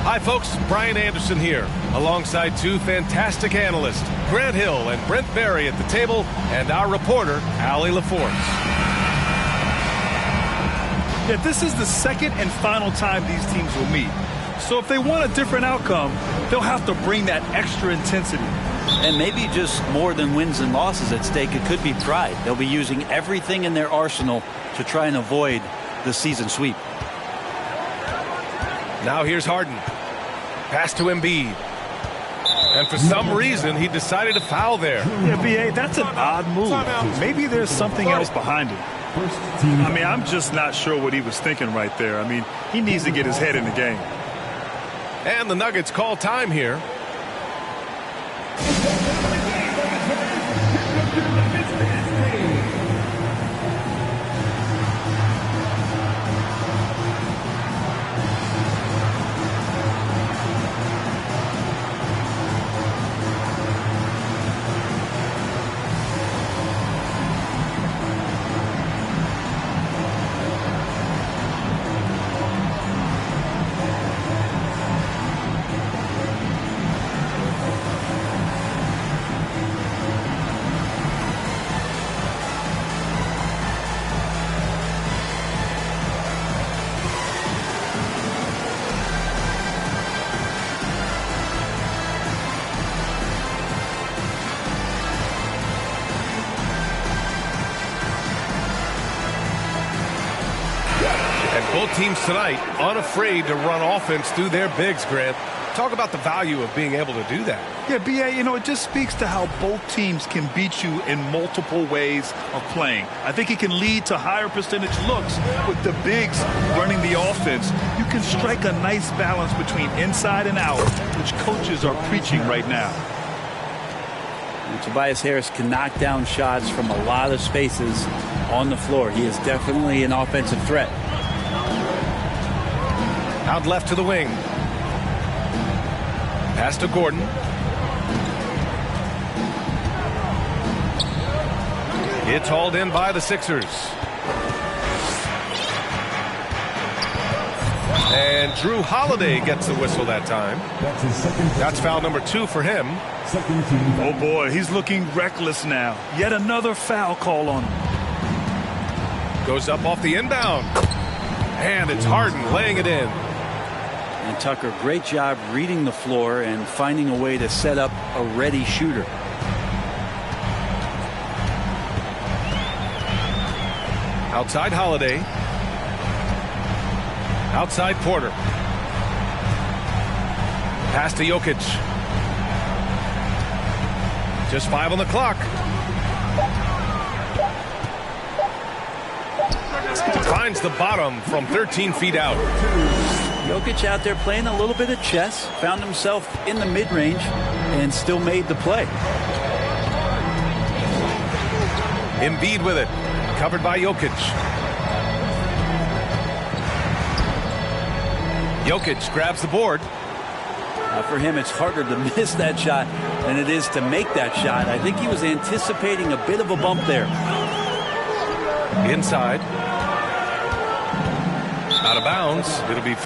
Hi, folks. Brian Anderson here, alongside two fantastic analysts, Grant Hill and Brent Barry at the table, and our reporter, Allie LaForce. Yeah, this is the second and final time these teams will meet. So if they want a different outcome, they'll have to bring that extra intensity. And maybe just more than wins and losses at stake. It could be pride. They'll be using everything in their arsenal to try and avoid the season sweep. Now here's Harden. Pass to Embiid. And for some reason, he decided to foul there. Yeah, B.A., that's an odd move. Maybe there's something else behind it. I mean, I'm just not sure what he was thinking right there. I mean, he needs to get his head in the game. And the Nuggets call time here. Both teams tonight unafraid to run offense through their bigs, Grant. Talk about the value of being able to do that. Yeah, B.A., you know, it just speaks to how both teams can beat you in multiple ways of playing. I think it can lead to higher percentage looks with the bigs running the offense. You can strike a nice balance between inside and out, which coaches are preaching right now. And Tobias Harris can knock down shots from a lot of spaces on the floor. He is definitely an offensive threat. Out left to the wing. Pass to Gordon. It's hauled in by the Sixers. And Drew Holiday gets the whistle that time. That's foul number 2 for him. Oh, boy, he's looking reckless now. Yet another foul call on him. Goes up off the inbound. And it's Harden laying it in. And Tucker, great job reading the floor and finding a way to set up a ready shooter. Outside Holiday. Outside Porter. Pass to Jokic. Just 5 on the clock. Finds the bottom from 13 feet out. Jokic out there playing a little bit of chess, found himself in the mid-range, and still made the play. Embiid with it. Covered by Jokic. Jokic grabs the board. For him, it's harder to miss that shot than it is to make that shot. I think he was anticipating a bit of a bump there. Inside. Out of bounds. It'll be...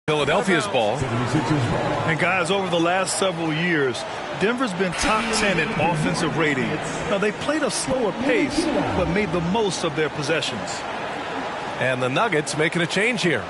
Philadelphia's ball. And guys, over the last several years, Denver's been top 10 in offensive rating. Now, they played a slower pace, but made the most of their possessions. And the Nuggets making a change here.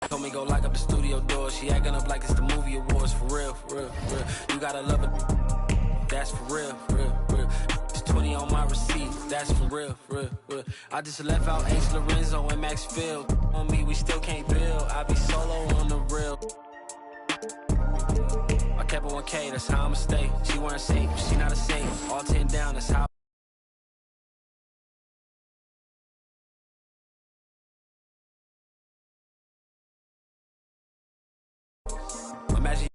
Told me go lock up the studio door. She acting up like it's the movie awards. For real, for real, for real. You gotta love it. That's for real, for real, for real. It's 20 on my receipt. That's for real, for real, for real. I just left out H. Lorenzo and Max Field. On me, we still can't build. I be solo on the real. I kept it 1K, that's how I'ma stay. She wearing safe, she not a saint. All 10 down, that's how. Imagine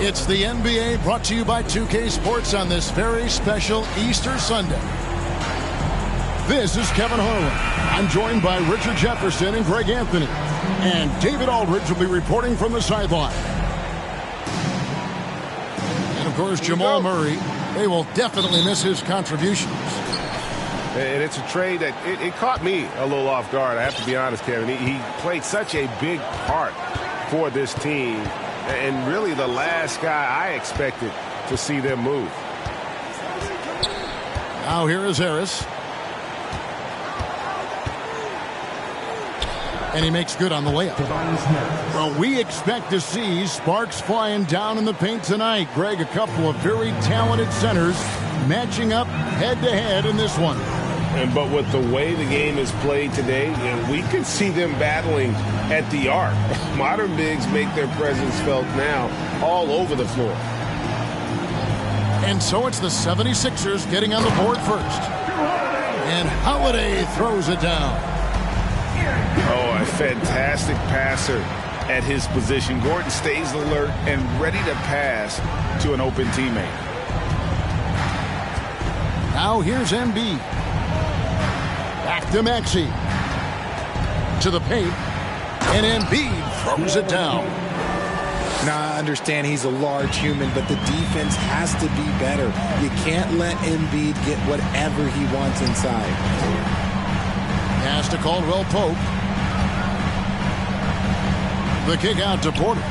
It's the NBA brought to you by 2K Sports on this very special Easter Sunday. This is Kevin Harlan. I'm joined by Richard Jefferson and Greg Anthony. And David Aldridge will be reporting from the sideline. And, of course, Jamal Murray. They will definitely miss his contributions. And it's a trade that it caught me a little off guard. I have to be honest, Kevin. He played such a big part for this team. And really the last guy I expected to see them move. Now here is Harris. And he makes good on the layup. Well, we expect to see sparks flying down in the paint tonight. Greg, a couple of very talented centers matching up head-to-head in this one. But with the way the game is played today, we can see them battling at the arc. Modern bigs make their presence felt now all over the floor. And so it's the 76ers getting on the board first. And Holiday throws it down. Oh, a fantastic passer at his position. Gordon stays alert and ready to pass to an open teammate. Now here's Embiid. Back to Maxey. To the paint. And Embiid throws it down. Now, I understand he's a large human, but the defense has to be better. You can't let Embiid get whatever he wants inside. Pass to Caldwell Pope. The kick out to Porter.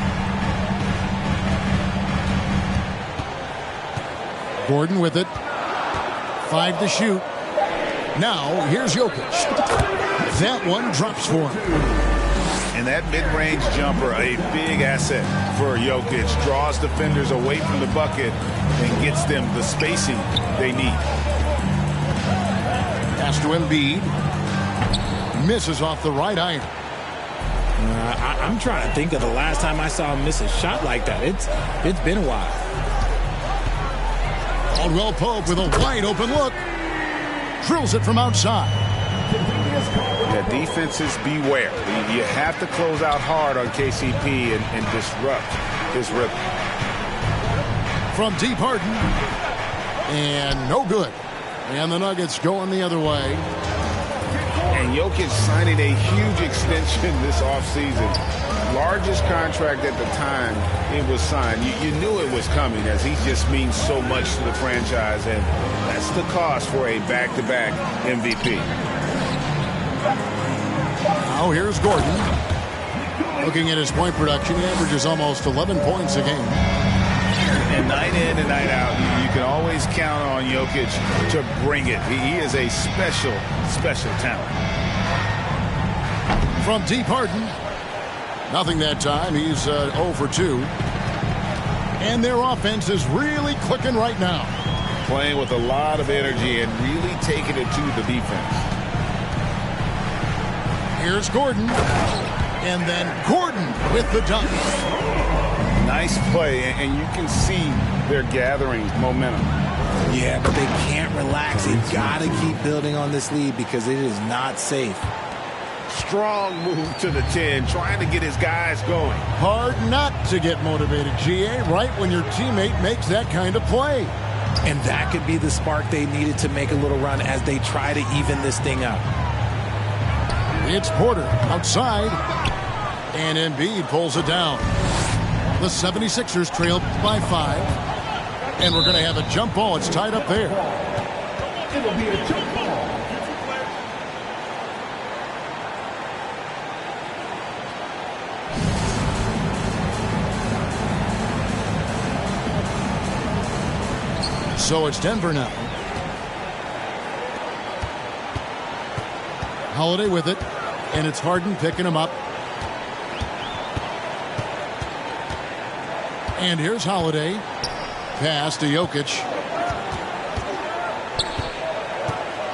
Gordon with it. 5 to shoot. Now, here's Jokic. That one drops for him. And that mid-range jumper, a big asset for Jokic. Draws defenders away from the bucket and gets them the spacing they need. Pass to Embiid. Misses off the right iron. I'm trying to think of the last time I saw him miss a shot like that. It's been a while. Caldwell Pope with a wide open look. Drills it from outside. Yeah, defenses beware. You have to close out hard on KCP and disrupt his rhythm. From deep Harden. And no good. And the Nuggets going the other way. And Jokic signing a huge extension this offseason. Largest contract at the time it was signed. You knew it was coming, as he just means so much to the franchise, and that's the cost for a back-to-back MVP. Now here's Gordon. Looking at his point production, he averages almost 11 points a game. And night in and night out, you can always count on Jokic to bring it. He is a special, special talent. From deep Harden. Nothing that time. He's 0 for 2. And their offense is really clicking right now. Playing with a lot of energy and really taking it to the defense. Here's Gordon. And then Gordon with the dunk. Nice play, and you can see they're gathering momentum. Yeah, but they can't relax. They've got to keep building on this lead because it is not safe. Strong move to the 10, trying to get his guys going. Hard not to get motivated, GA, right when your teammate makes that kind of play. And that could be the spark they needed to make a little run as they try to even this thing up. It's Porter outside. And Embiid pulls it down. The 76ers trail by 5. And we're going to have a jump ball. It's tied up there. It'll be a jump ball. So it's Denver now. Holiday with it. And it's Harden picking him up. And here's Holiday. Pass to Jokic.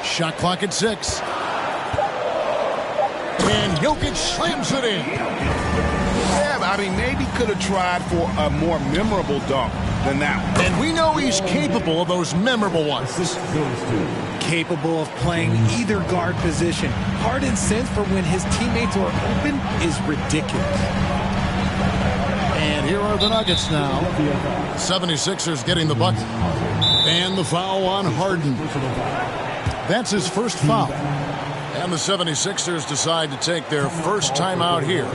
Shot clock at 6. And Jokic slams it in. Yeah, I mean, maybe could have tried for a more memorable dunk than that one. And we know he's capable of those memorable ones. Capable of playing either guard position. Harden's sense for when his teammates are open is ridiculous. And here are the Nuggets now. 76ers getting the bucket. And the foul on Harden. That's his first foul. And the 76ers decide to take their first timeout here.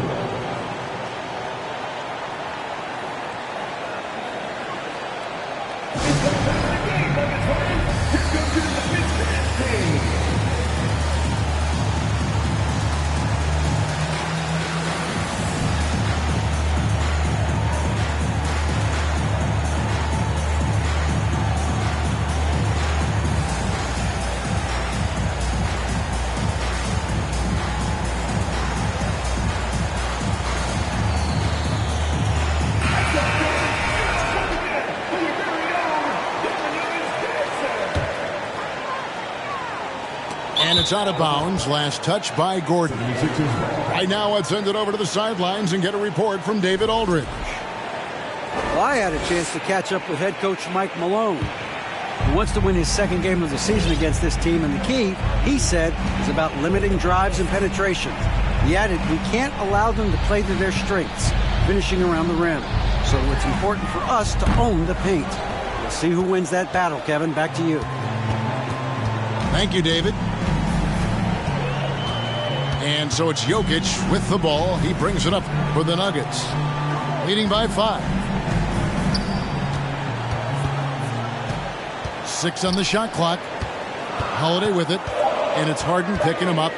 And it's out of bounds. Last touch by Gordon. Right now, let's send it over to the sidelines and get a report from David Aldridge. Well, I had a chance to catch up with head coach Mike Malone, who wants to win his second game of the season against this team. And the key, he said, is about limiting drives and penetration. He added, we can't allow them to play to their strengths, finishing around the rim. So it's important for us to own the paint. We'll see who wins that battle, Kevin. Back to you. Thank you, David. And so it's Jokic with the ball. He brings it up for the Nuggets. Leading by 5. 6 on the shot clock. Holiday with it. And it's Harden picking him up.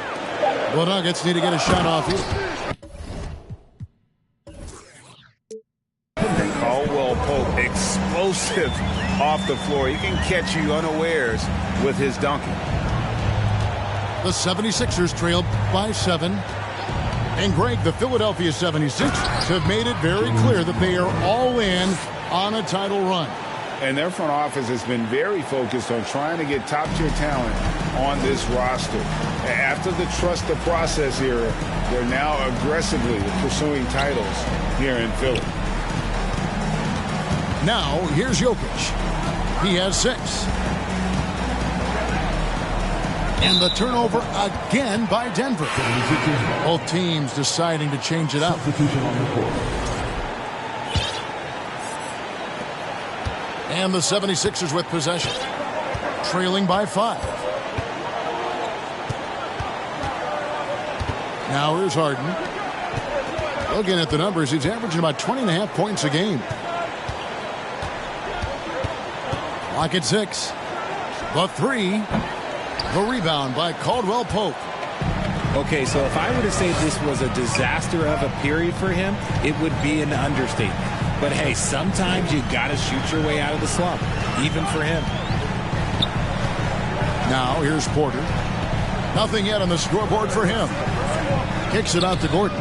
The Nuggets need to get a shot off here. Caldwell Pope, explosive off the floor. He can catch you unawares with his dunking. The 76ers trail by 7. And Greg, the Philadelphia 76ers have made it very clear that they are all in on a title run. And their front office has been very focused on trying to get top-tier talent on this roster. After the trust the process era, they're now aggressively pursuing titles here in Philly. Now, here's Jokic. He has 6. And the turnover again by Denver. Both teams deciding to change it up. And the 76ers with possession. Trailing by 5. Now here's Harden. Looking at the numbers, he's averaging about 20.5 points a game. Clock at 6. The 3. The rebound by Caldwell Pope. Okay, so if I were to say this was a disaster of a period for him, it would be an understatement. But hey, sometimes you got to shoot your way out of the slump, even for him. Now here's Porter. Nothing yet on the scoreboard for him. Kicks it out to Gordon.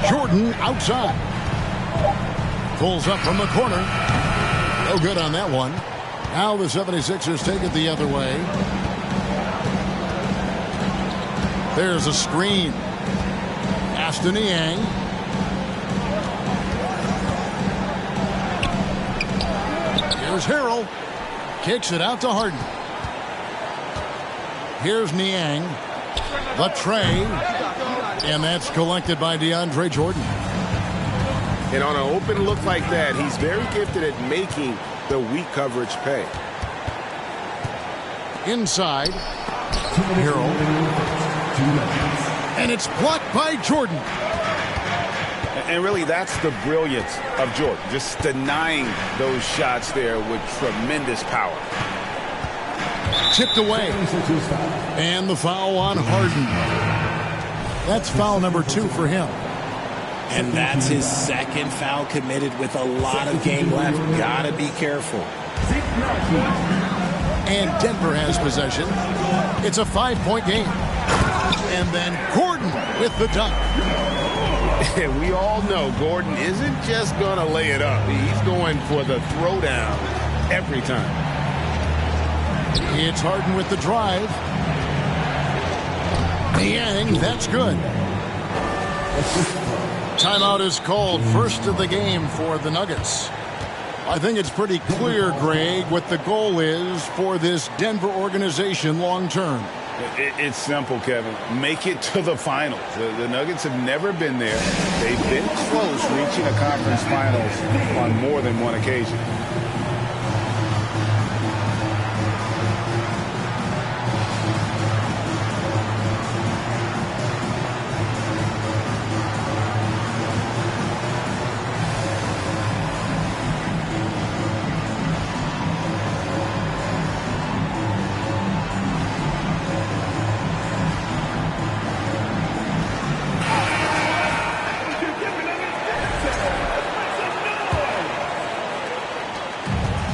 Jordan outside. Pulls up from the corner. No good on that one. Now the 76ers take it the other way. There's a screen. Ashton Niang. Here's Harrell. Kicks it out to Harden. Here's Niang. The tray. And that's collected by DeAndre Jordan. And on an open look like that, he's very gifted at making the weak coverage pay. Inside. Harrell. And it's blocked by Jordan. And really, that's the brilliance of Jordan. Just denying those shots there with tremendous power. Chipped away. And the foul on Harden. That's foul number 2 for him. And that's his second foul committed with a lot of game left. Gotta be careful. And Denver has possession. It's a 5-point game. And then Gordon with the dunk. And we all know Gordon isn't just going to lay it up. He's going for the throwdown every time. It's Harden with the drive. And that's good. Timeout is called, first of the game for the Nuggets. I think it's pretty clear, Greg, what the goal is for this Denver organization long term. It's simple, Kevin. Make it to the finals. The Nuggets have never been there. They've been close reaching a conference finals on more than one occasion.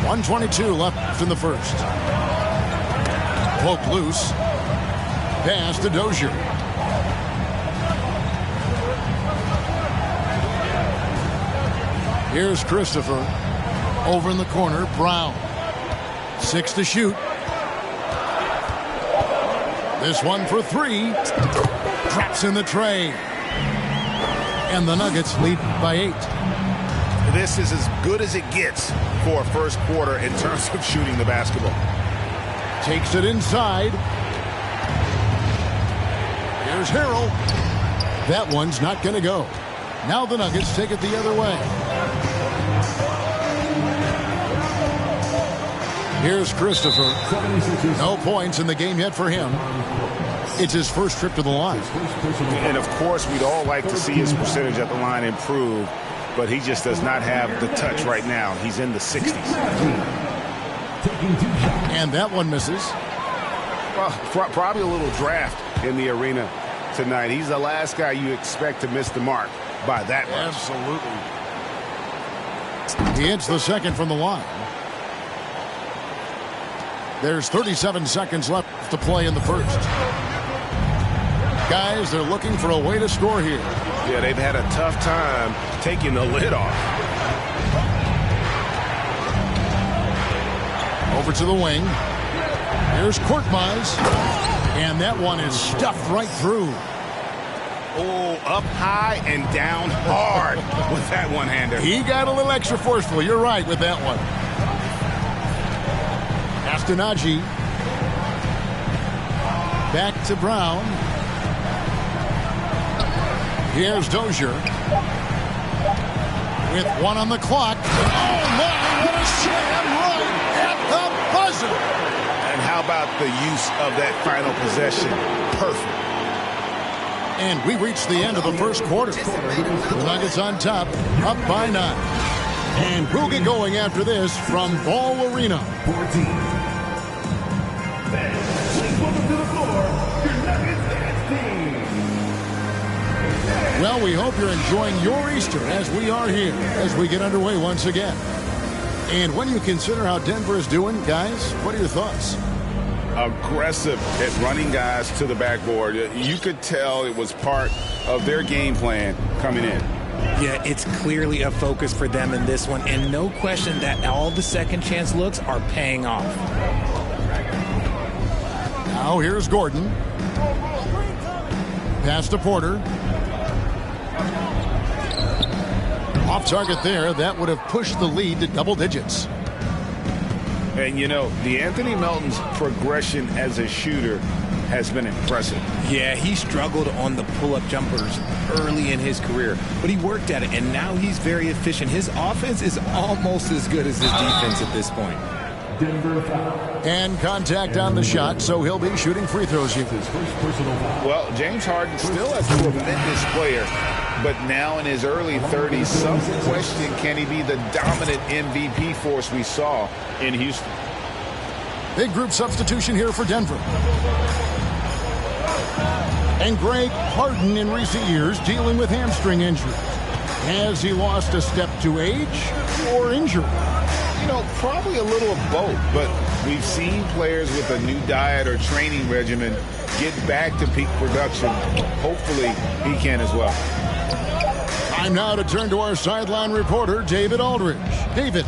.122 left in the first. Poke loose. Pass to Dozier. Here's Christopher. Over in the corner, Brown. 6 to shoot. This one for 3. Drops in the tray. And the Nuggets lead by 8. This is as good as it gets for a first quarter in terms of shooting the basketball. Takes it inside. Here's Harrell. That one's not going to go. Now the Nuggets take it the other way. Here's Christopher. No points in the game yet for him. It's his first trip to the line. And of course, we'd all like to see his percentage at the line improve, but he just does not have the touch right now. He's in the 60s. And that one misses. Well, probably a little draft in the arena tonight. He's the last guy you expect to miss the mark by that much. Absolutely. He hits the second from the line. There's 37 seconds left to play in the first. Guys, they're looking for a way to score here. Yeah, they've had a tough time taking the lid off. Over to the wing. Here's Korkmaz. And that one is stuffed right through. Oh, up high and down hard with that one-hander. He got a little extra forceful. You're right with that one. Astonagi. Back to Brown. Here's Dozier. With one on the clock. Oh, my, what a slam right at the buzzer. And how about the use of that final possession? Perfect. And we reached the end of the first quarter. The Nuggets on top, up by 9. And we'll get going after this from Ball Arena. 14. Welcome to the floor, your Nuggets dance team. Well, we hope you're enjoying your Easter as we are here as we get underway once again. And when you consider how Denver is doing, guys, what are your thoughts? Aggressive at running guys to the backboard. You could tell it was part of their game plan coming in. Yeah, it's clearly a focus for them in this one, and no question that all the second chance looks are paying off. Now here's Gordon. Pass to Porter. Off target there. That would have pushed the lead to double digits. And, you know, DeAnthony Melton's progression as a shooter has been impressive. Yeah, he struggled on the pull-up jumpers early in his career, but he worked at it, and now he's very efficient. His offense is almost as good as his defense at this point. Denver foul. And contact on the shot, so he'll be shooting free throws here. His first personal foul. Well, James Harden still a tremendous player, but now in his early 30s, some question, can he be the dominant MVP force we saw in Houston? Big group substitution here for Denver. And Greg, Harden in recent years dealing with hamstring injury. Has he lost a step to age or injury? You know, probably a little of both, but we've seen players with a new diet or training regimen get back to peak production. Hopefully, he can as well. Time now to turn to our sideline reporter, David Aldridge. David.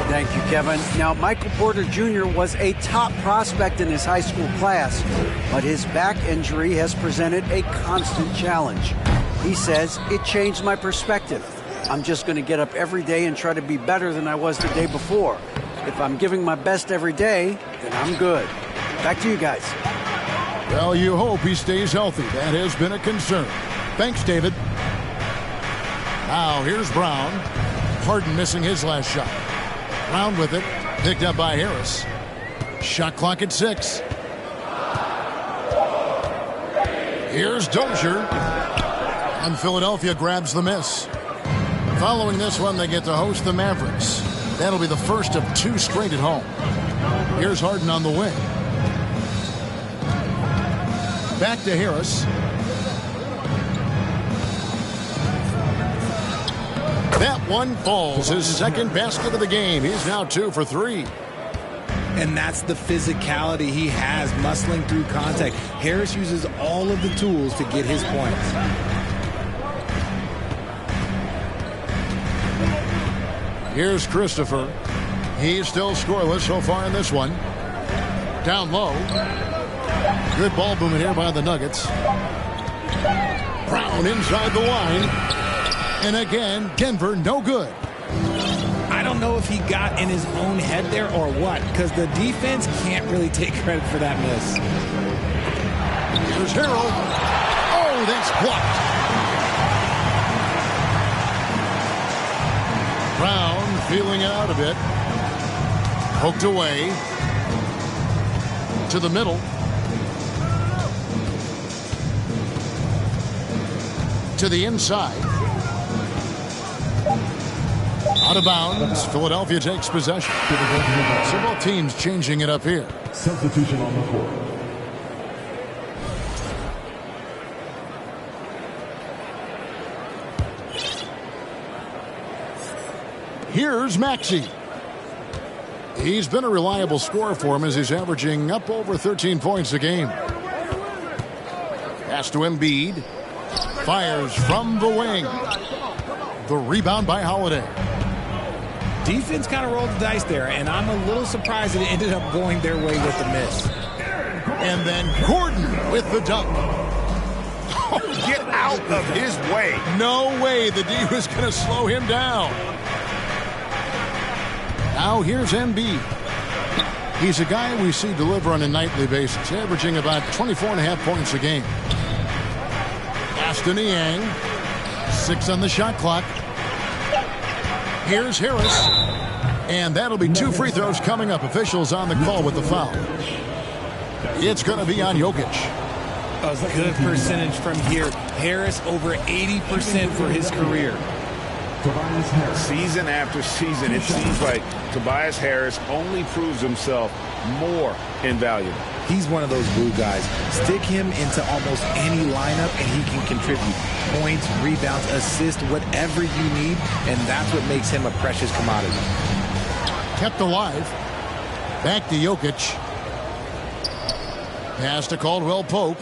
Thank you, Kevin. Now, Michael Porter Jr. was a top prospect in his high school class, but his back injury has presented a constant challenge. He says, it changed my perspective. I'm just going to get up every day and try to be better than I was the day before. If I'm giving my best every day, then I'm good. Back to you guys. Well, you hope he stays healthy. That has been a concern. Thanks, David. Now, here's Brown. Harden missing his last shot. Brown with it. Picked up by Harris. Shot clock at 6. Here's Dozier. And Philadelphia grabs the miss. Following this one, they get to host the Mavericks. That'll be the first of 2 straight at home. Here's Harden on the wing. Back to Harris. That one falls. His second basket of the game. He's now 2 for 3. And that's the physicality he has, muscling through contact. Harris uses all of the tools to get his points. Here's Christopher. He's still scoreless so far in this one. Down low. Good ball movement here by the Nuggets. Brown inside the line. And again, Denver no good. I don't know if he got in his own head there or what, because the defense can't really take credit for that miss. Here's Harold. Oh, that's blocked. Brown feeling it out a bit. Poked away. To the middle. To the inside. Out of bounds. Philadelphia takes possession. So both teams changing it up here. Substitution on the court. Here's Maxey. He's been a reliable scorer for him as he's averaging up over 13 points a game. Pass to Embiid. Fires from the wing. The rebound by Holiday. Defense kind of rolled the dice there, and I'm a little surprised that it ended up going their way with the miss. And then Gordon with the dunk. Oh, get out of his way. No way the D was going to slow him down. Now here's Embiid. He's a guy we see deliver on a nightly basis, averaging about 24.5 points a game. Aston Niang. 6 on the shot clock. Here's Harris. And that'll be 2 free throws coming up. Officials on the call with the foul. It's going to be on Jokic. A good percentage from here. Harris over 80% for his career. Season after season, it seems like Tobias Harris only proves himself more invaluable. He's one of those glue guys. Stick him into almost any lineup and he can contribute points, rebounds, assists, whatever you need, and that's what makes him a precious commodity. Kept alive. Back to Jokic. Pass to Caldwell Pope.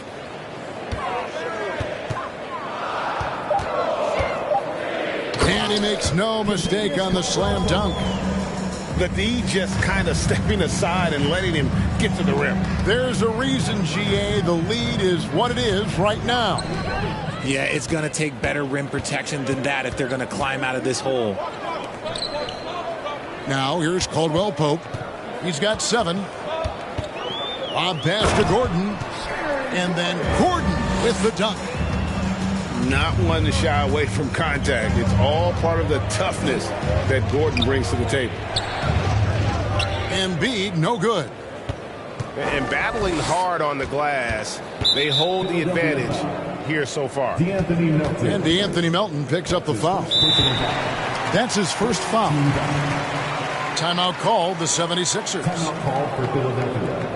And he makes no mistake on the slam dunk. The D just kind of stepping aside and letting him get to the rim. There's a reason, GA, the lead is what it is right now. Yeah, it's going to take better rim protection than that if they're going to climb out of this hole. Now here's Caldwell Pope. He's got 7. Lob pass to Gordon. And then Gordon with the dunk. Not one to shy away from contact. It's all part of the toughness that Gordon brings to the table. Embiid, no good. And battling hard on the glass, they hold the advantage here so far. And D'Anthony Melton picks up the foul. That's his first foul. Timeout called the 76ers. Timeout called for Philadelphia.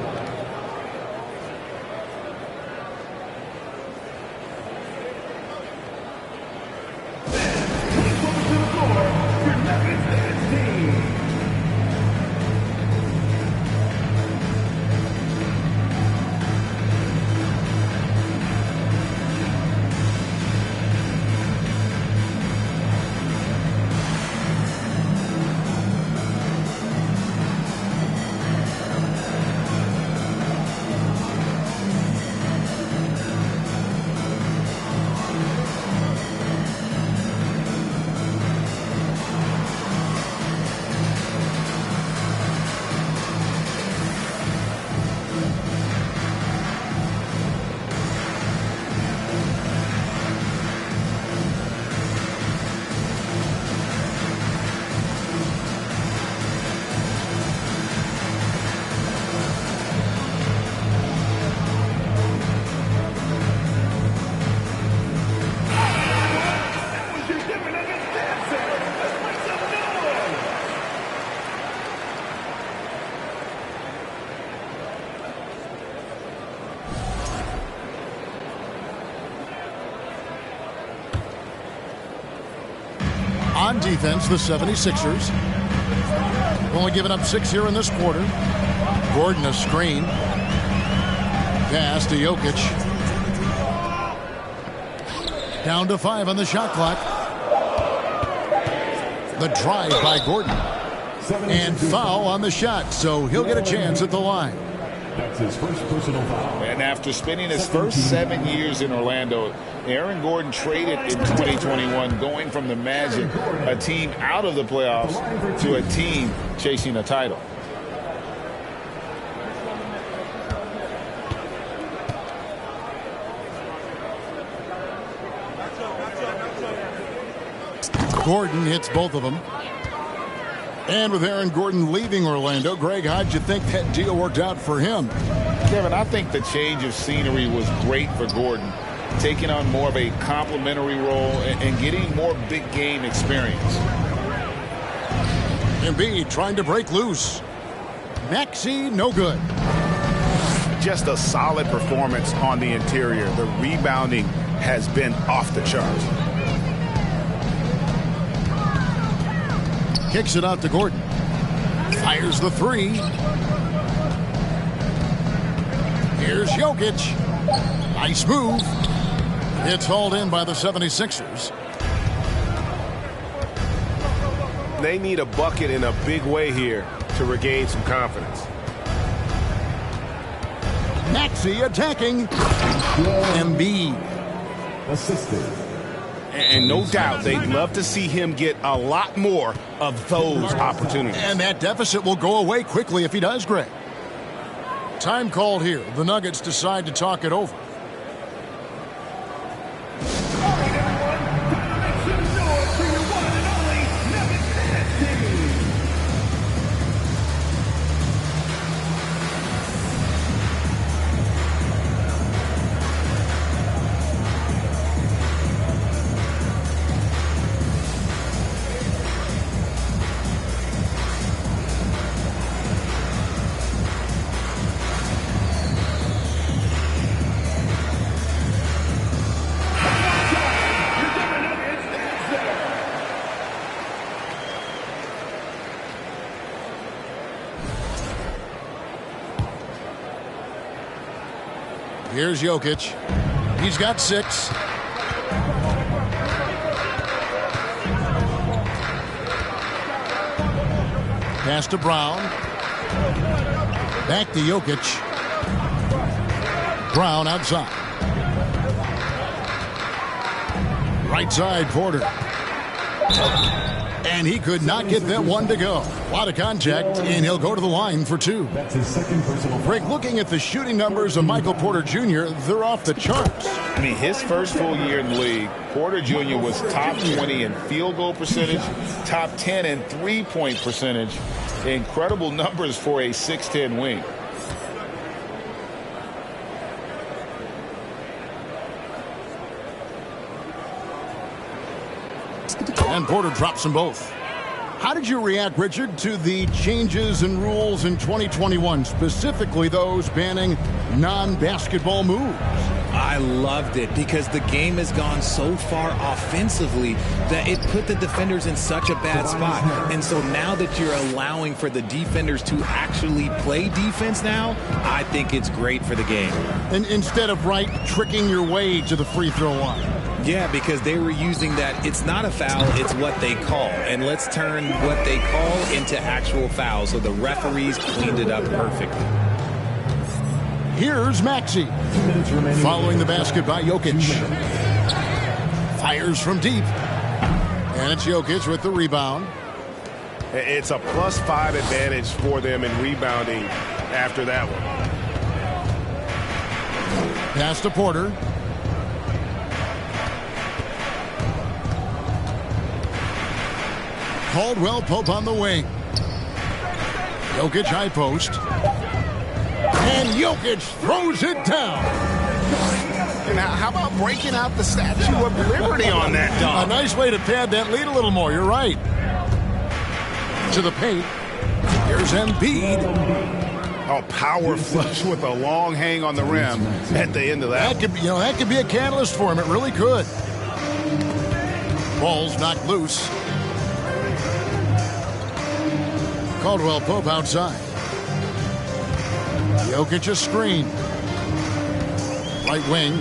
on defense, the 76ers. Only giving up 6 here in this quarter. Gordon a screen. Pass to Jokic. Down to 5 on the shot clock. The drive by Gordon. And foul on the shot, so he'll get a chance at the line. That's his first personal foul. And after spending his first 7 years in Orlando, Aaron Gordon traded in 2021, going from the Magic, a team out of the playoffs, to a team chasing a title. Gordon hits both of them. And with Aaron Gordon leaving Orlando, Greg, how'd you think that deal worked out for him? Kevin, I think the change of scenery was great for Gordon, taking on more of a complimentary role and getting more big game experience. Embiid trying to break loose. Maxey, no good. Just a solid performance on the interior. The rebounding has been off the charts. Kicks it out to Gordon. Fires the three. Here's Jokic. Nice move. It's hauled in by the 76ers. They need a bucket in a big way here to regain some confidence. Maxey attacking. Embiid. Assisted. And no doubt they'd love to see him get a lot more of those opportunities. And that deficit will go away quickly if he does, Greg. Time called here. The Nuggets decide to talk it over. Here's Jokic. He's got 6. Pass to Brown. Back to Jokic. Brown outside. Right side, Porter. And he could not get that one to go. A lot of contact, and he'll go to the line for 2. That's his second personal foul. Greg, looking at the shooting numbers of Michael Porter Jr., they're off the charts. I mean, his first full year in the league, Porter Jr. was top 20 in field goal percentage, top 10 in three-point percentage. Incredible numbers for a 6'10 wing. And Porter drops them both. How did you react, Richard, to the changes in rules in 2021, specifically those banning non-basketball moves? I loved it because the game has gone so far offensively that it put the defenders in such a bad spot. And so now that you're allowing for the defenders to actually play defense now, I think it's great for the game. And instead of tricking your way to the free throw line. Yeah, because they were using that it's not a foul, it's what they call. And let's turn what they call into actual fouls. So the referees cleaned it up perfectly. Here's Maxey. Following the basket by Jokic. Fires from deep. And it's Jokic with the rebound. It's a +5 advantage for them in rebounding after that one. Pass to Porter. Caldwell Pope on the wing. Jokic high post. And Jokic throws it down. And how about breaking out the Statue of Liberty on that dunk? A nice way to pad that lead a little more. You're right. To the paint. Here's Embiid. Oh, power flush with a long hang on the rim at the end of that. That could be a catalyst for him. It really could. Ball's knocked loose. Caldwell Pope outside. Jokic a screen. Right wing.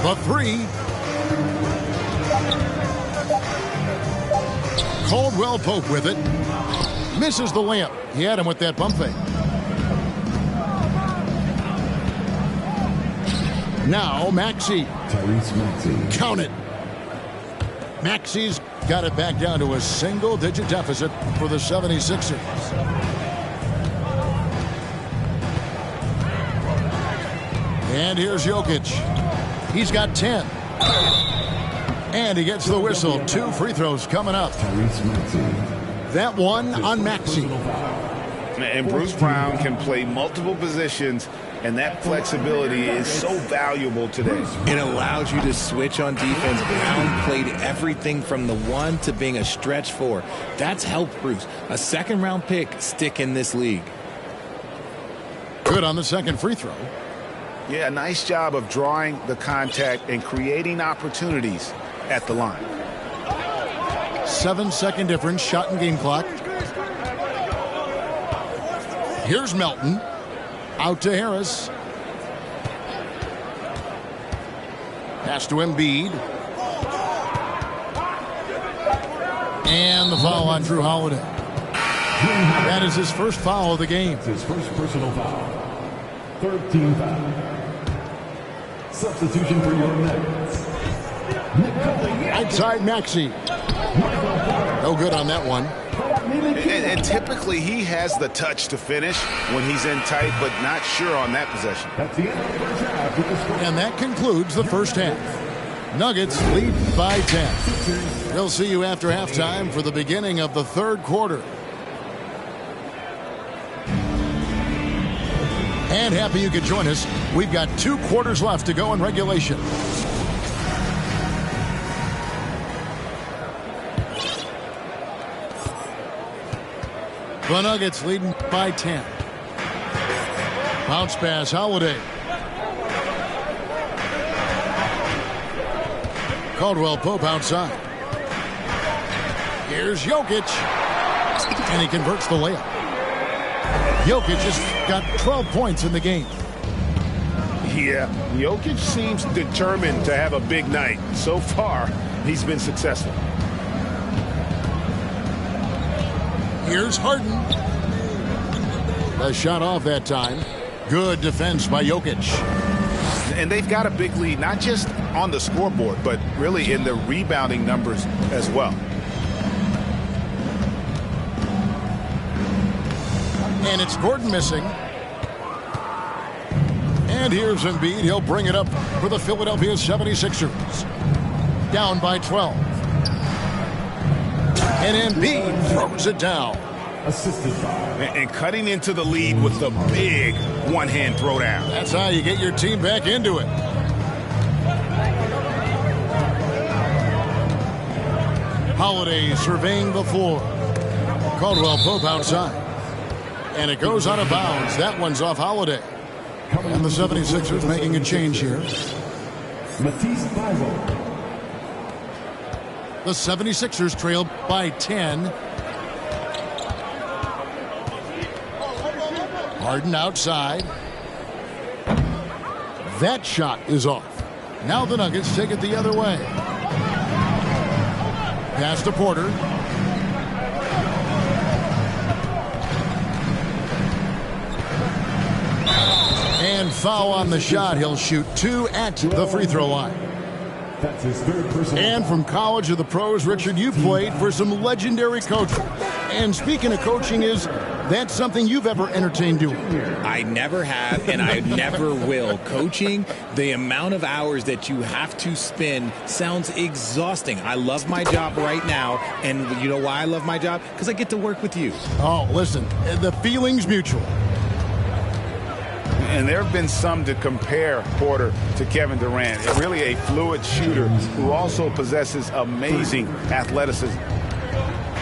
The three. Caldwell Pope with it. Misses the layup. He had him with that pump fake. Now Maxey. Count it. Maxey's got it back down to a single-digit deficit for the 76ers. And here's Jokic. He's got 10. And he gets the whistle. 2 free throws coming up. That one on Maxey. And Bruce Brown can play multiple positions, and that flexibility is so valuable today. It allows you to switch on defense. Brown played everything from the 1 to being a stretch 4. That's helped Bruce. A second-round pick stick in this league. Good on the second free throw. Yeah, nice job of drawing the contact and creating opportunities at the line. 7-second difference, shot and game clock. Here's Melton. Out to Harris. Pass to Embiid. And the foul on Drew Holiday. That is his first foul of the game. His first personal foul. 13 foul. Substitution for your Nuggets. Outside Maxey. No good on that one. And typically he has the touch to finish when he's in tight, but not sure on that possession. That's the end of the first half. And that concludes the first half. Nuggets lead by 10. We'll see you after halftime for the beginning of the third quarter. And happy you could join us. We've got 2 quarters left to go in regulation. The Nuggets leading by 10. Bounce pass, Holiday. Caldwell Pope outside. Here's Jokic. And he converts the layup. Jokic has got 12 points in the game. Yeah, Jokic seems determined to have a big night. So far, he's been successful. Here's Harden. A shot off that time. Good defense by Jokic. And they've got a big lead, not just on the scoreboard, but really in the rebounding numbers as well. And it's Gordon missing. And here's Embiid. He'll bring it up for the Philadelphia 76ers. Down by 12. And Embiid throws it down. Assisted by. And cutting into the lead with the big one-hand throwdown. That's how you get your team back into it. Holiday surveying the floor. Caldwell Pope outside. And it goes out of bounds. That one's off Holiday. And the 76ers making a change here. Matisse Thybulle. The 76ers trail by 10. Harden outside. That shot is off. Now the Nuggets take it the other way. Pass to Porter. And foul on the shot. He'll shoot 2 at the free throw line. That's his third personal. And from college to the pros, Richard, you played for some legendary coaches. And speaking of coaching, is that something you've ever entertained doing? I never have, and I never will. Coaching, the amount of hours that you have to spend sounds exhausting. I love my job right now, and you know why I love my job? Because I get to work with you. Oh, listen, the feeling's mutual. And there have been some to compare Porter to Kevin Durant. Really a fluid shooter who also possesses amazing athleticism.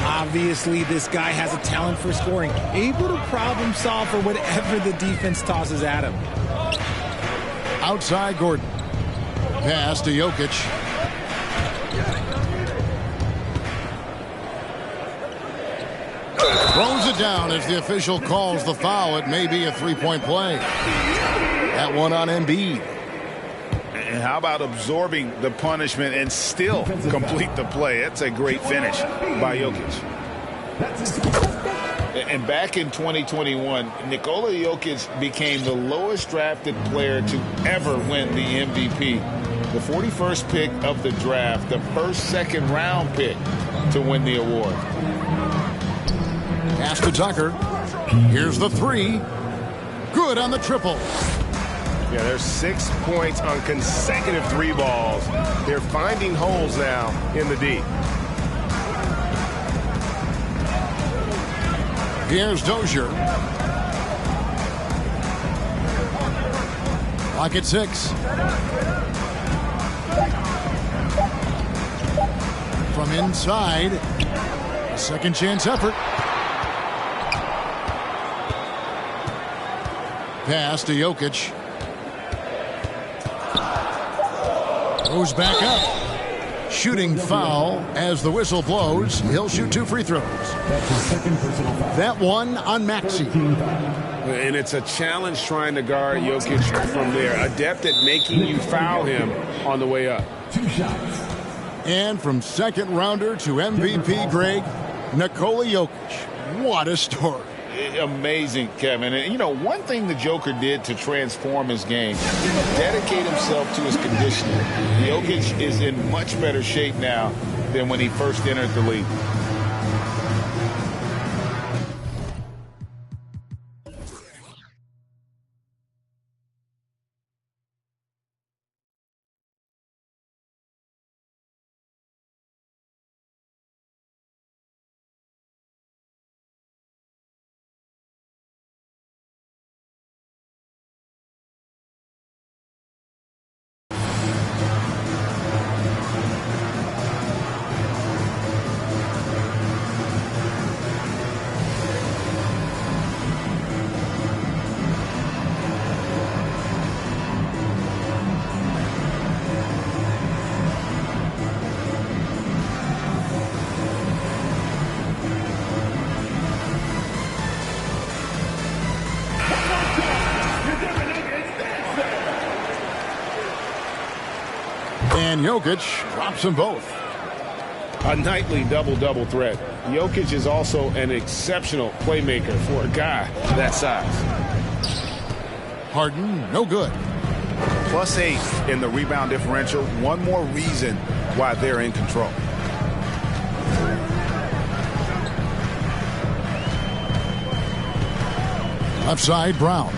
Obviously, this guy has a talent for scoring, able to problem solve for whatever the defense tosses at him. Outside Gordon. Pass to Jokic. Throws it down as the official calls the foul. It may be a three-point play. That one on Embiid. And how about absorbing the punishment and still complete the play? That's a great finish by Jokic. And back in 2021, Nikola Jokic became the lowest drafted player to ever win the MVP. The 41st pick of the draft, the first second-round pick to win the award. Pass to Tucker. Here's the three. Good on the triple. Yeah, there's 6 points on consecutive three balls. They're finding holes now in the D. Here's Dozier. Lock at 6. From inside. A second chance effort. Pass to Jokic. Goes back up. Shooting foul as the whistle blows. He'll shoot 2 free throws. That one on Maxey. And it's a challenge trying to guard Jokic from there. Adept at making you foul him on the way up. 2 shots. And from second rounder to MVP, Greg, Nikola Jokic. What a story. Amazing, Kevin. And, you know, one thing the Joker did to transform his game, dedicate himself to his conditioning. Jokic is in much better shape now than when he first entered the league. And Jokic drops them both. A nightly double-double threat. Jokic is also an exceptional playmaker for a guy that size. Harden, no good. +8 in the rebound differential. One more reason why they're in control. Left side, Brown.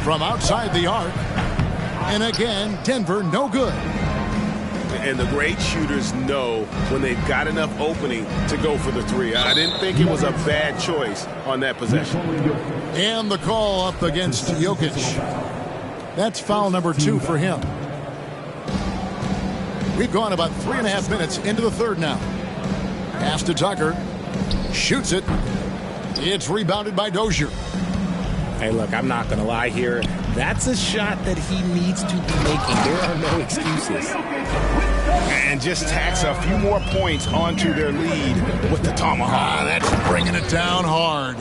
From outside the arc. And again, Denver, no good. And the great shooters know when they've got enough opening to go for the three. I didn't think it was a bad choice on that possession. And the call up against Jokic. That's foul number 2 for him. We've gone about 3.5 minutes into the third now. Pass to Tucker. Shoots it. It's rebounded by Dozier. Hey, look, I'm not going to lie here. That's a shot that he needs to be making. There are no excuses. And just tacks a few more points onto their lead with the tomahawk. That's bringing it down hard.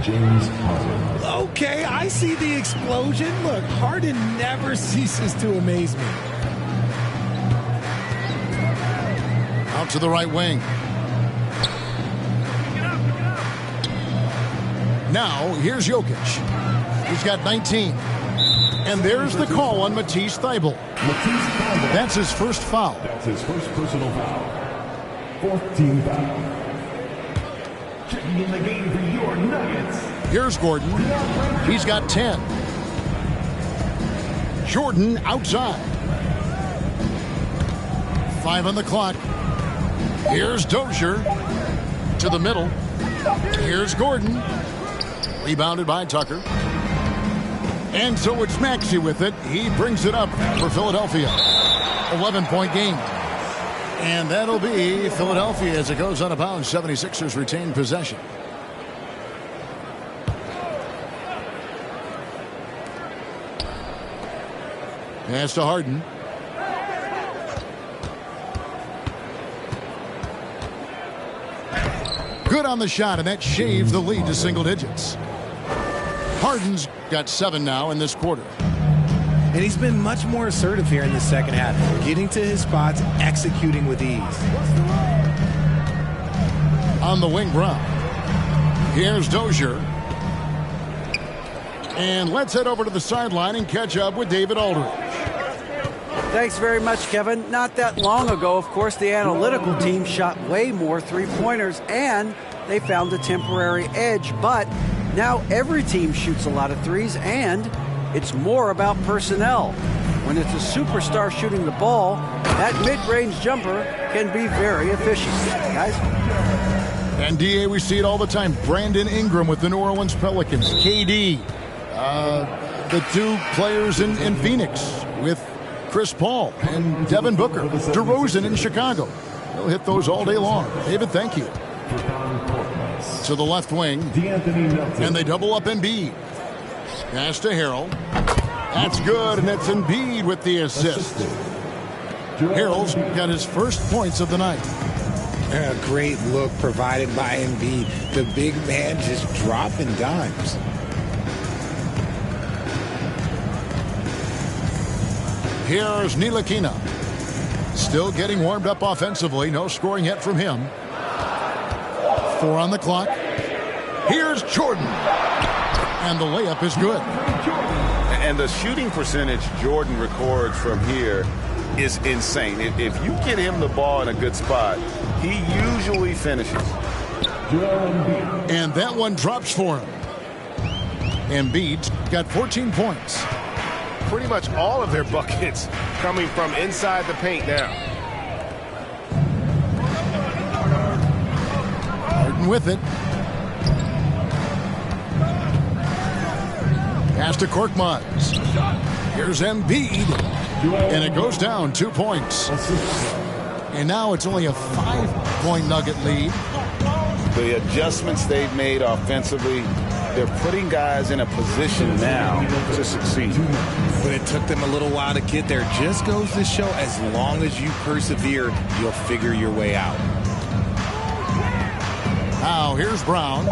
James Harden. Okay, I see the explosion. Look, Harden never ceases to amaze me. Out to the right wing. Now, here's Jokic. He's got 19. And there's the call on Matisse Thybulle. That's his first foul. That's his first personal foul. 4th team foul. Checking in the game for your Nuggets. Here's Gordon. He's got 10. Jordan outside. 5 on the clock. Here's Dozier to the middle. Here's Gordon. Rebounded by Tucker. And so it's Maxey with it. He brings it up for Philadelphia. 11-point game. And that'll be Philadelphia as it goes out of bounds. 76ers retain possession. Pass to Harden. Good on the shot, and that shaves the lead to single digits. Harden's got 7 now in this quarter. And he's been much more assertive here in the second half, getting to his spots, executing with ease. On the wing, Brown. Here's Dozier. And let's head over to the sideline and catch up with David Aldridge. Thanks very much, Kevin. Not that long ago, of course, the analytical team shot way more three-pointers, and they found a temporary edge. But now every team shoots a lot of threes, and it's more about personnel. When it's a superstar shooting the ball, that mid-range jumper can be very efficient. Guys? And, D.A., we see it all the time. Brandon Ingram with the New Orleans Pelicans. KD. The 2 players in Phoenix with Chris Paul and Devin Booker. DeRozan in Chicago. They'll hit those all day long. David, thank you. To the left wing. And they double up Embiid. Pass to Harrell. That's good, and that's Embiid with the assist. Harrell's got his first points of the night. A great look provided by Embiid. The big man just dropping dimes. Here's Ntilikina. Still getting warmed up offensively. No scoring yet from him. 4 on the clock. Here's Jordan. And the layup is good. And the shooting percentage Jordan records from here is insane. If you get him the ball in a good spot, he usually finishes. And that one drops for him. Embiid's got 14 points. Pretty much all of their buckets coming from inside the paint now. Harden with it. Pass to Korkmaz. Here's Embiid. And it goes down 2 points. And now it's only a 5-point Nugget lead. The adjustments they've made offensively, they're putting guys in a position now to succeed. But it took them a little while to get there. Just goes to show, as long as you persevere, you'll figure your way out. Now here's Brown.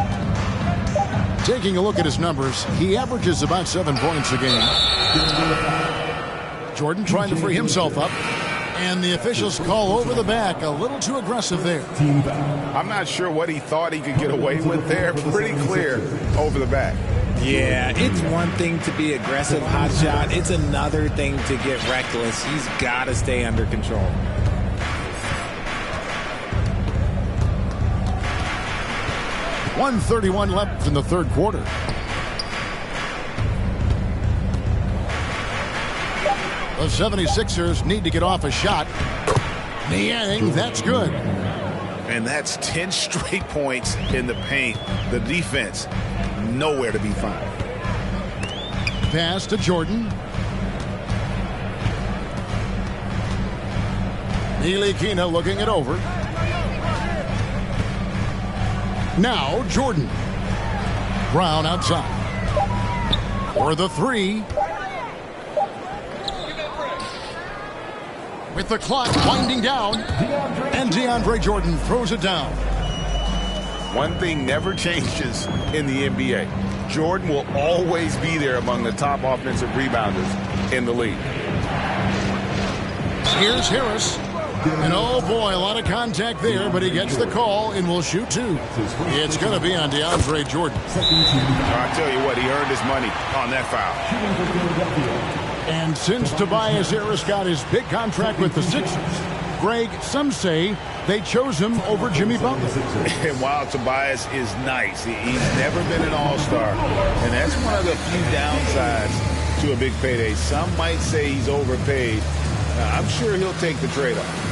Taking a look at his numbers, he averages about 7 points a game. Jordan trying to free himself up. And the officials call over the back. A little too aggressive there. I'm not sure what he thought he could get away with there. Pretty clear over the back. Yeah, it's one thing to be aggressive, hot shot. It's another thing to get reckless. He's got to stay under control. .131 left in the third quarter. The 76ers need to get off a shot. Niang, that's good. And that's 10 straight points in the paint. The defense, nowhere to be found. Pass to Jordan. Ntilikina looking it over. Now Jordan. Brown outside. For the 3. With the clock winding down, and DeAndre Jordan throws it down. One thing never changes in the NBA. Jordan will always be there among the top offensive rebounders in the league. Here's Harris. And oh boy, a lot of contact there, but he gets the call and will shoot 2. It's going to be on DeAndre Jordan. I tell you what, he earned his money on that foul. And since Tobias Harris got his big contract with the Sixers, Greg, some say they chose him over Jimmy Butler. And while Tobias is nice, he's never been an all-star. And that's one of the few downsides to a big payday. Some might say he's overpaid. I'm sure he'll take the trade-off.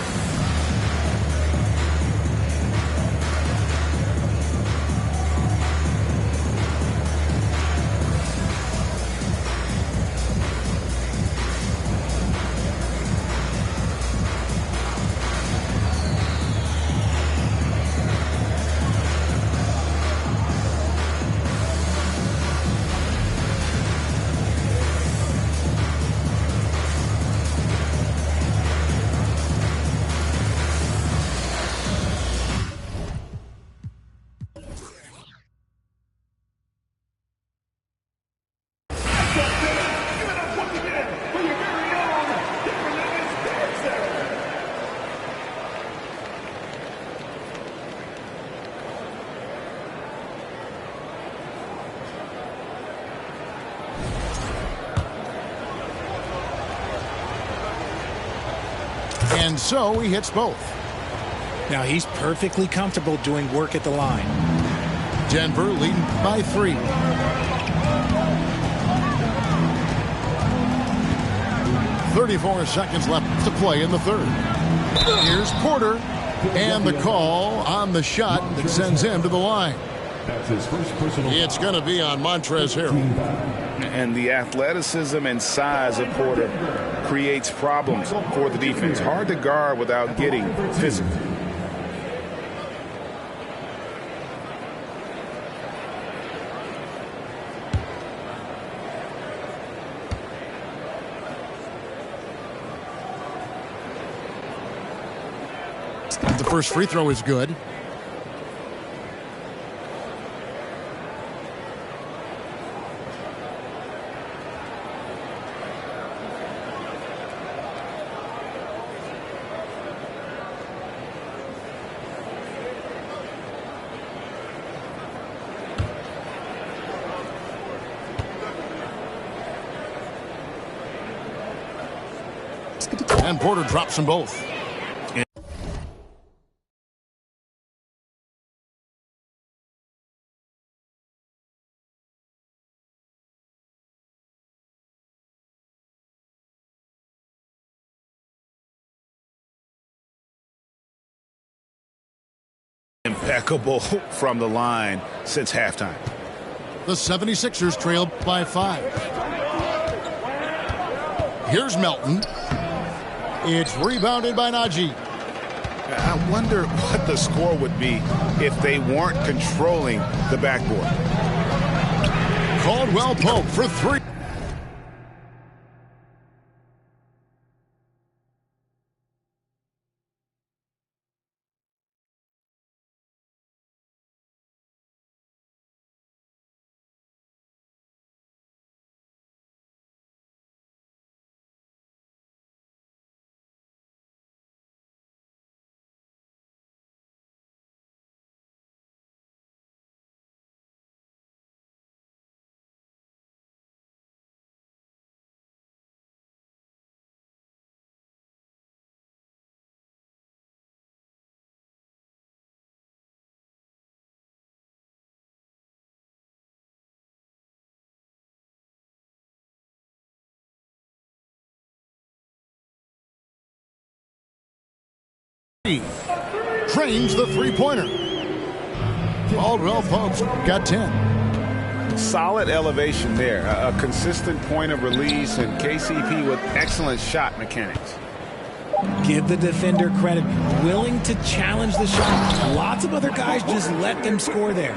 And so he hits both. Now he's perfectly comfortable doing work at the line. Denver leading by 3. .34 seconds left to play in the third. Here's Porter, and the call on the shot that sends him to the line. That's his first personal. It's going to be on Montrezl Harrell. And the athleticism and size of Porter creates problems for the defense. Hard to guard without getting physical. The first free throw is good. And Porter drops them both. Impeccable from the line since halftime. The 76ers trail by 5. Here's Melton. It's rebounded by Najee. I wonder what the score would be if they weren't controlling the backboard. Caldwell Pope for 3. Trains the three-pointer. Caldwell Pope's got 10. Solid elevation there. A consistent point of release, and KCP with excellent shot mechanics. Give the defender credit. Willing to challenge the shot. Lots of other guys just let them score there.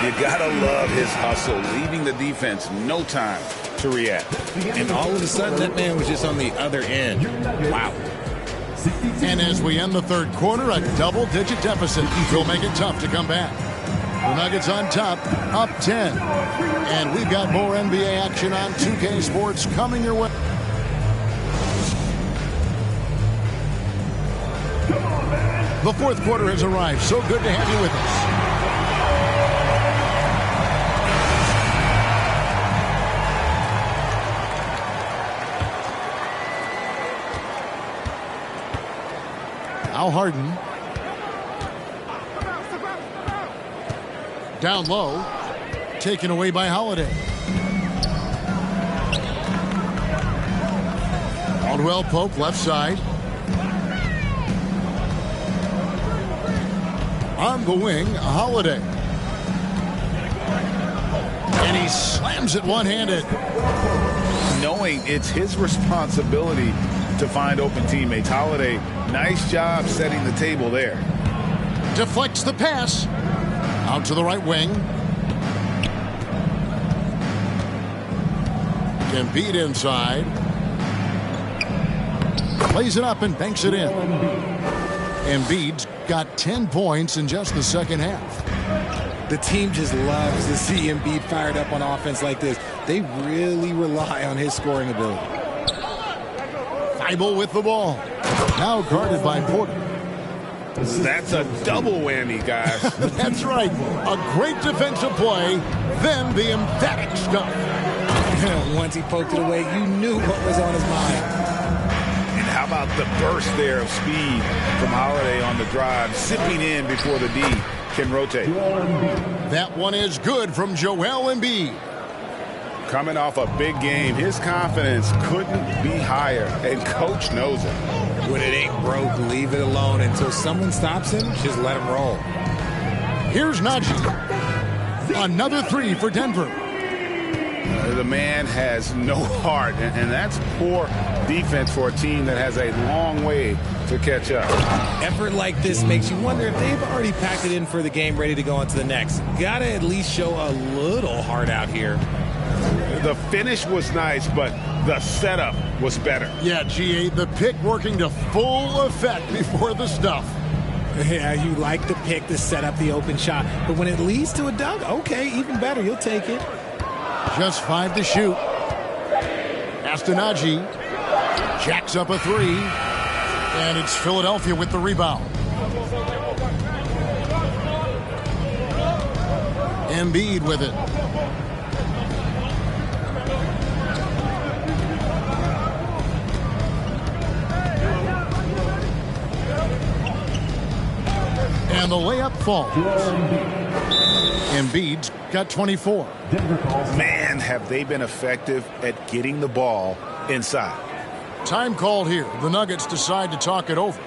You gotta love his hustle, leaving the defense no time to react. And all of a sudden, that man was just on the other end. Wow. And as we end the third quarter, a double-digit deficit will make it tough to come back. The Nuggets on top, up 10. And we've got more NBA action on 2K Sports coming your way. The fourth quarter has arrived. So good to have you with us. Now Harden. Down low. Taken away by Holiday. Caldwell Pope left side. On the wing, Holiday. And he slams it one-handed. Knowing it's his responsibility to find open teammates. Holiday, nice job setting the table there. Deflects the pass. Out to the right wing. Embiid inside. Plays it up and banks it in. Embiid's got 10 points in just the second half. The team just loves to see Embiid fired up on offense like this. They really rely on his scoring ability. Thibault with the ball. Now guarded by Porter. That's a double whammy, guys. That's right. A great defensive play, then the emphatic stuff. Once he poked it away, you knew what was on his mind. And how about the burst there of speed from Holiday on the drive, zipping in before the D can rotate. That one is good from Joel Embiid. Coming off a big game, his confidence couldn't be higher, and coach knows it. When it ain't broke, leave it alone. Until someone stops him, just let him roll. Here's Najee. Another three for Denver. The man has no heart, and that's poor defense for a team that has a long way to catch up. Effort like this makes you wonder if they've already packed it in for the game, ready to go on to the next. Gotta at least show a little heart out here. The finish was nice, but the setup was better. Yeah, GA, the pick working to full effect before the stuff. Yeah, you like the pick to set up the open shot, but when it leads to a dunk, okay, even better, you'll take it. Just 5 to shoot. Najee jacks up a three, and it's Philadelphia with the rebound. Embiid with it. And the layup falls. Embiid's got 24. Man, have they been effective at getting the ball inside. Time called here. The Nuggets decide to talk it over.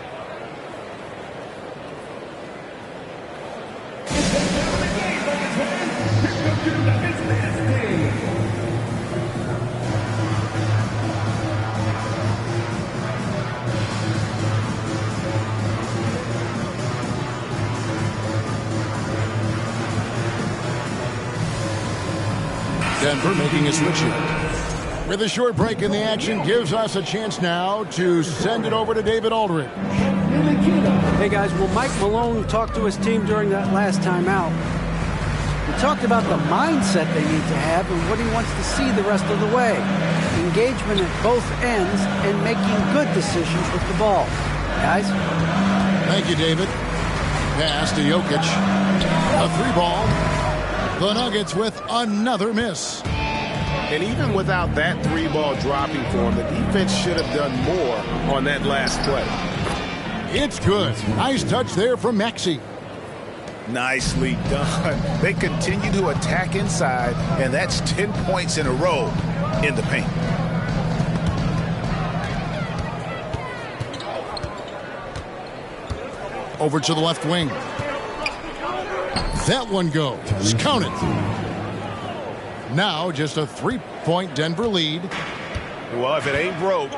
Denver making a switch here. With a short break in the action, gives us a chance now to send it over to David Aldridge. Hey guys, will Mike Malone talk to his team during that last timeout? He talked about the mindset they need to have and what he wants to see the rest of the way. Engagement at both ends and making good decisions with the ball. Guys? Thank you, David. Pass to Jokic. A three ball. The Nuggets with another miss. And even without that three ball dropping for him, the defense should have done more on that last play. It's good. Nice touch there from Maxey. Nicely done. They continue to attack inside, and that's 10 points in a row in the paint. Over to the left wing. That one goes. Count it. Now just a three-point Denver lead. Well, if it ain't broke,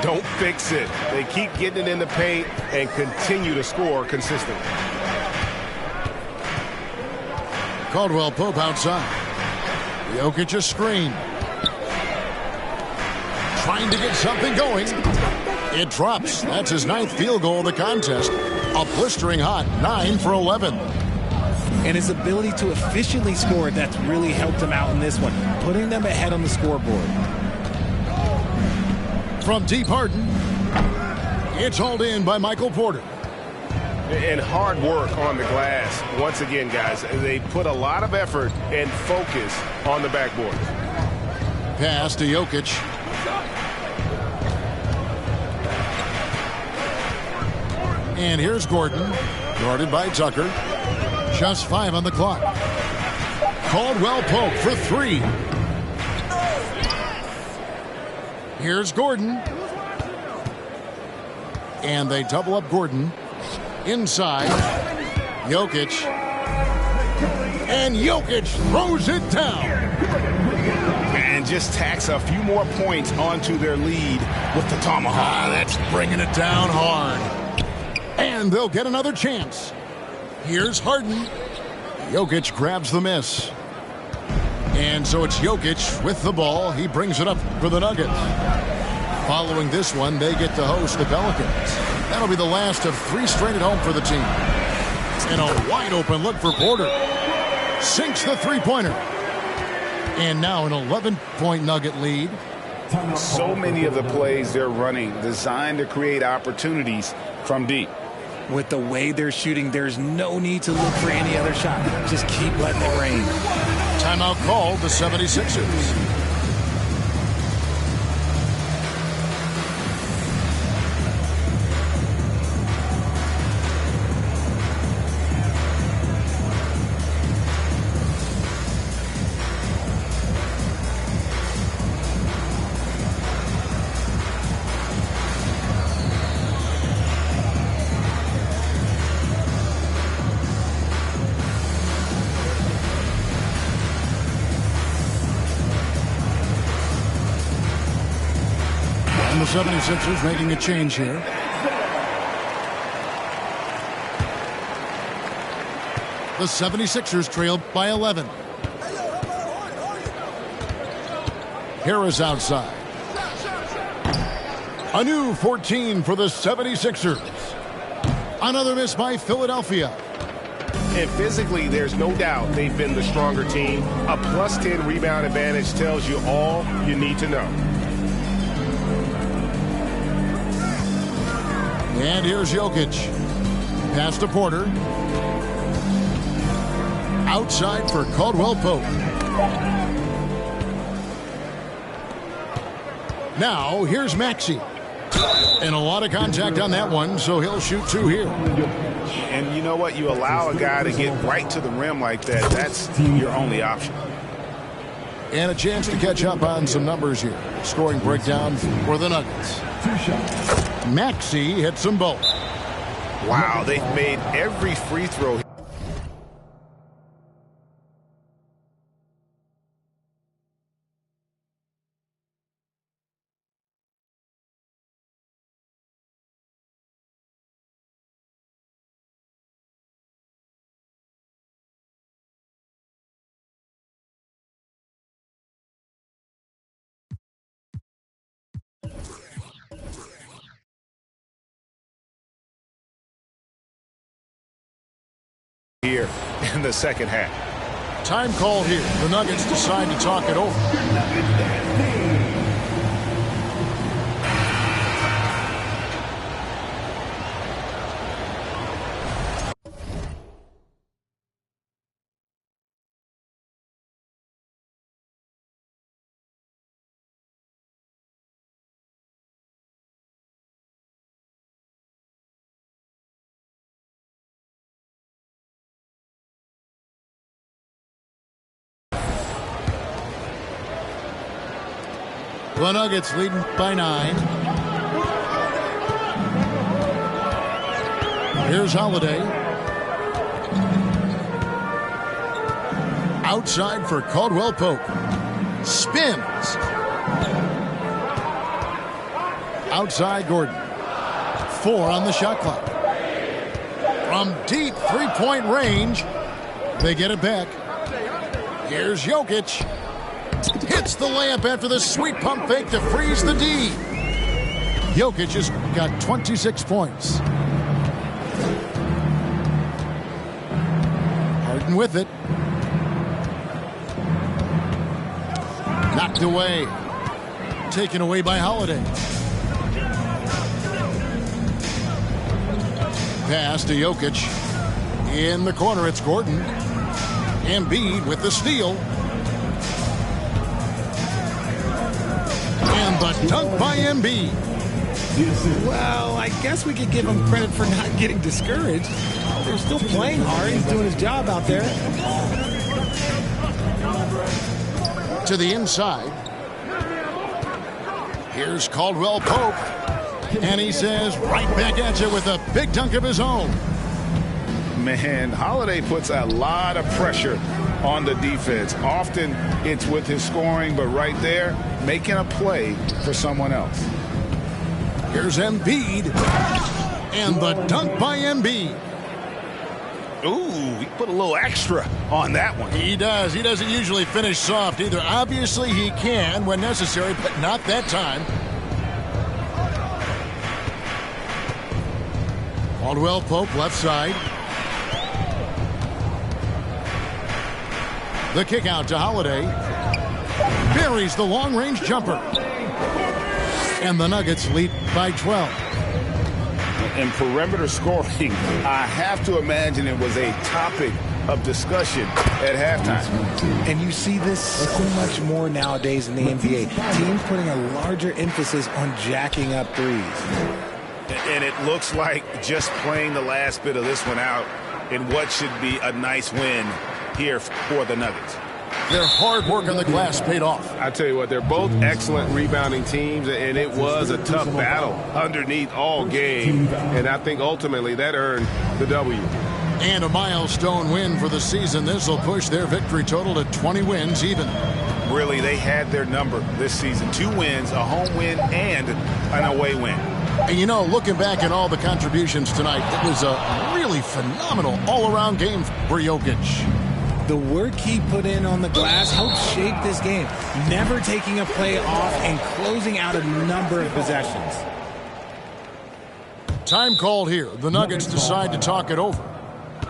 don't fix it. They keep getting it in the paint and continue to score consistently. Caldwell Pope outside. Jokic a screen. Trying to get something going. It drops. That's his 9th field goal of the contest. A blistering hot 9 for 11. And his ability to efficiently score, that's really helped him out in this one, putting them ahead on the scoreboard. From deep Harden, it's hauled in by Michael Porter. And hard work on the glass. Once again, guys, they put a lot of effort and focus on the backboard. Pass to Jokic. And here's Gordon, guarded by Tucker. Just 5 on the clock. Caldwell Pope for 3. Here's Gordon. And they double up Gordon. Inside. Jokic. And Jokic throws it down. And just tacks a few more points onto their lead with the tomahawk. That's bringing it down hard. And they'll get another chance. Here's Harden. Jokic grabs the miss. And so it's Jokic with the ball. He brings it up for the Nuggets. Following this one, they get to host the Pelicans. That'll be the last of 3 straight at home for the team. And a wide open look for Porter. Sinks the three-pointer. And now an 11-point Nugget lead. So many of the plays they're running designed to create opportunities from deep. With the way they're shooting, there's no need to look for any other shot. Just keep letting it rain. Timeout called the 76ers. 76ers making a change here. The 76ers trail by 11. Harris outside. A new 14 for the 76ers. Another miss by Philadelphia. And physically, there's no doubt they've been the stronger team. A plus 10 rebound advantage tells you all you need to know. And here's Jokic. Pass to Porter. Outside for Caldwell Pope. Now, here's Maxey. And a lot of contact on that one, so he'll shoot 2 here. And you know what? You allow a guy to get right to the rim like that. That's your only option. And a chance to catch up on some numbers here. Scoring breakdown for the Nuggets. Maxey hits them both. Wow, they've made every free throw. Here in the second half. Time call here. The Nuggets decide to talk it over. The Nuggets leading by 9. Here's Holiday. Outside for Caldwell Pope. Spins. Outside Gordon. 4 on the shot clock. From deep three-point range, they get it back. Here's Jokic. Hits the layup after the sweet pump fake to freeze the D. Jokic has got 26 points. Harden with it. Knocked away. Taken away by Holiday. Pass to Jokic. In the corner, it's Gordon. Embiid with the steal. And the dunk by Embiid. Well, I guess we could give him credit for not getting discouraged. They're still playing hard. He's doing his job out there. To the inside. Here's Caldwell Pope. And he says, right back at you with a big dunk of his own. Man, Holiday puts a lot of pressure on the defense. Often it's with his scoring, but right there, making a play for someone else. Here's Embiid. And the dunk by Embiid. Ooh, he put a little extra on that one. He does. He doesn't usually finish soft either. Obviously, he can when necessary, but not that time. Caldwell Pope left side. The kick out to Holiday. Buries the long-range jumper. And the Nuggets lead by 12. And perimeter scoring, I have to imagine it was a topic of discussion at halftime. And you see this so much more nowadays in the NBA. Teams putting a larger emphasis on jacking up threes. And it looks like just playing the last bit of this one out in what should be a nice win here for the Nuggets. Their hard work on the glass paid off. I tell you what, they're both excellent rebounding teams, and it was a tough battle underneath all game. And I think ultimately that earned the W. And a milestone win for the season. This will push their victory total to 20 wins even. really, they had their number this season. 2 wins, a home win, and an away win. And you know, looking back at all the contributions tonight, it was a really phenomenal all-around game for Jokic. The work he put in on the glass helped shape this game, never taking a play off and closing out a number of possessions. Time called here. The Nuggets decide to talk it over.